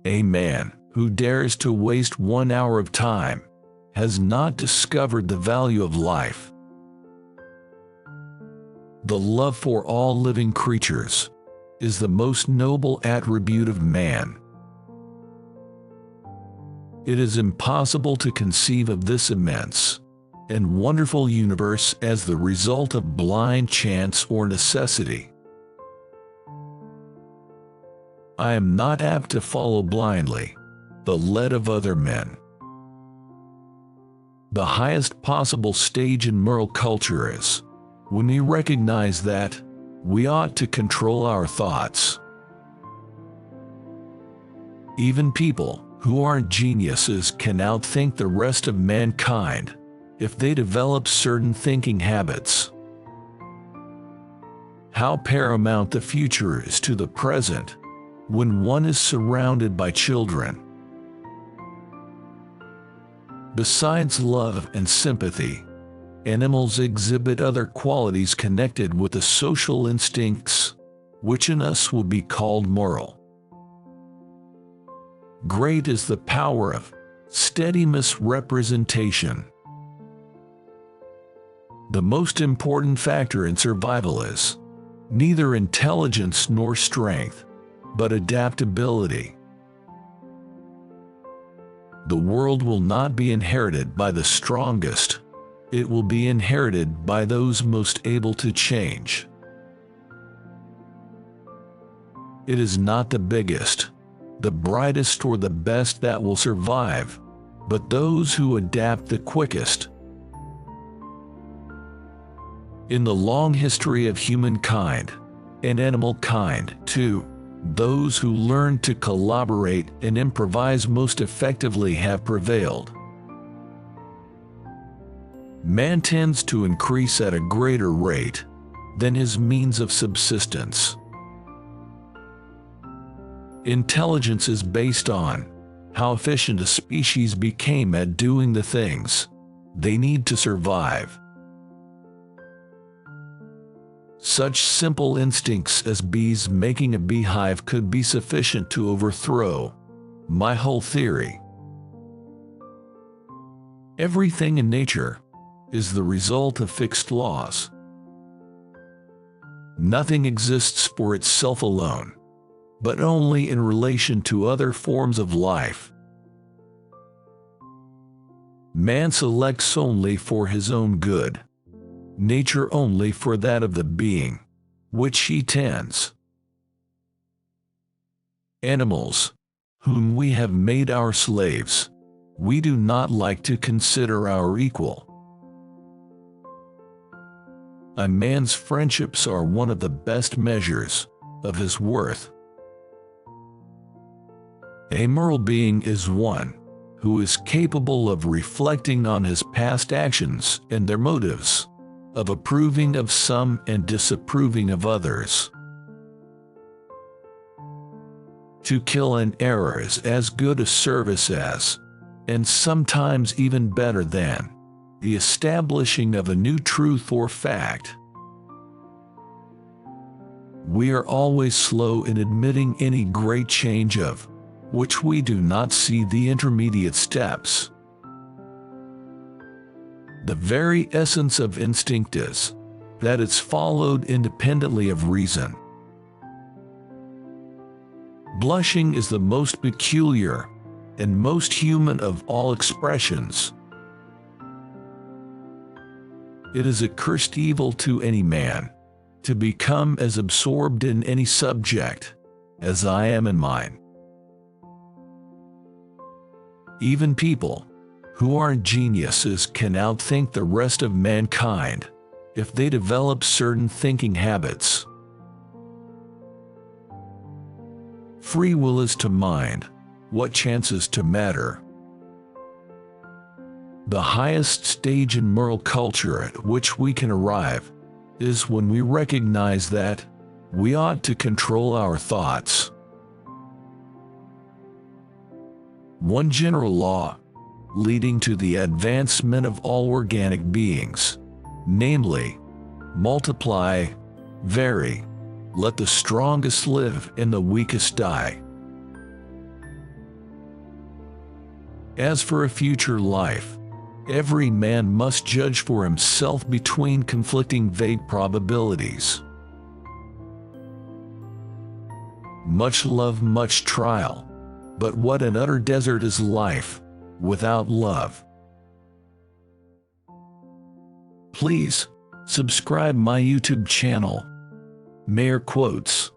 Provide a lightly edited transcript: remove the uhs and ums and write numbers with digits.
A man who dares to waste 1 hour of time has not discovered the value of life. The love for all living creatures is the most noble attribute of man. It is impossible to conceive of this immense and wonderful universe as the result of blind chance or necessity. I am not apt to follow blindly the lead of other men. The highest possible stage in moral culture is when we recognize that we ought to control our thoughts. Even people who aren't geniuses can outthink the rest of mankind if they develop certain thinking habits. How paramount the future is to the present when one is surrounded by children. Besides love and sympathy, animals exhibit other qualities connected with the social instincts, which in us will be called moral. Great is the power of steady misrepresentation. The most important factor in survival is neither intelligence nor strength, but adaptability. The world will not be inherited by the strongest. It will be inherited by those most able to change. It is not the biggest, the brightest, or the best that will survive, but those who adapt the quickest. In the long history of humankind, and animal kind too, those who learn to collaborate and improvise most effectively have prevailed. Man tends to increase at a greater rate than his means of subsistence. Intelligence is based on how efficient a species became at doing the things they need to survive. Such simple instincts as bees making a beehive could be sufficient to overthrow my whole theory. Everything in nature is the result of fixed laws. Nothing exists for itself alone, but only in relation to other forms of life. Man selects only for his own good, nature only for that of the being which he tends. Animals, whom we have made our slaves, we do not like to consider our equal. A man's friendships are one of the best measures of his worth. A moral being is one who is capable of reflecting on his past actions and their motives, of approving of some and disapproving of others. To kill an error is as good a service as, and sometimes even better than, the establishing of a new truth or fact. We are always slow in admitting any great change of which we do not see the intermediate steps. The very essence of instinct is that it's followed independently of reason. Blushing is the most peculiar and most human of all expressions. It is a cursed evil to any man to become as absorbed in any subject as I am in mine. Even people who aren't geniuses can outthink the rest of mankind if they develop certain thinking habits. Free will is to mind what chances to matter. The highest stage in moral culture at which we can arrive is when we recognize that we ought to control our thoughts. One general law leading to the advancement of all organic beings, namely, multiply, vary, let the strongest live and the weakest die. As for a future life, every man must judge for himself between conflicting vague probabilities. Much love, much trial. But what an utter desert is life without love. Please subscribe my YouTube channel. Mayor Quotes.